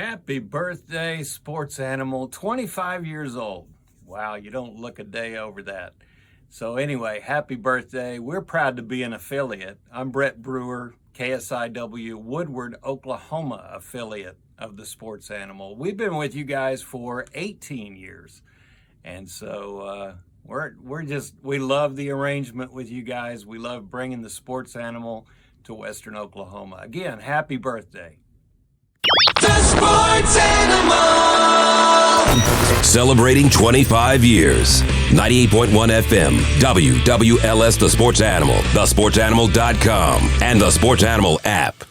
Happy birthday, sports animal, 25 years old. Wow, you don't look a day over that. So anyway, happy birthday. We're proud to be an affiliate. I'm Bret Brewer, KSIW, Woodward, Oklahoma affiliate of the sports animal. We've been with you guys for 18 years. And so we love the arrangement with you guys. We love bringing the sports animal to Western Oklahoma. Again, happy birthday. The Sports Animal! Celebrating 25 years. 98.1 FM, WWLS The Sports Animal, thesportsanimal.com, and the Sports Animal app.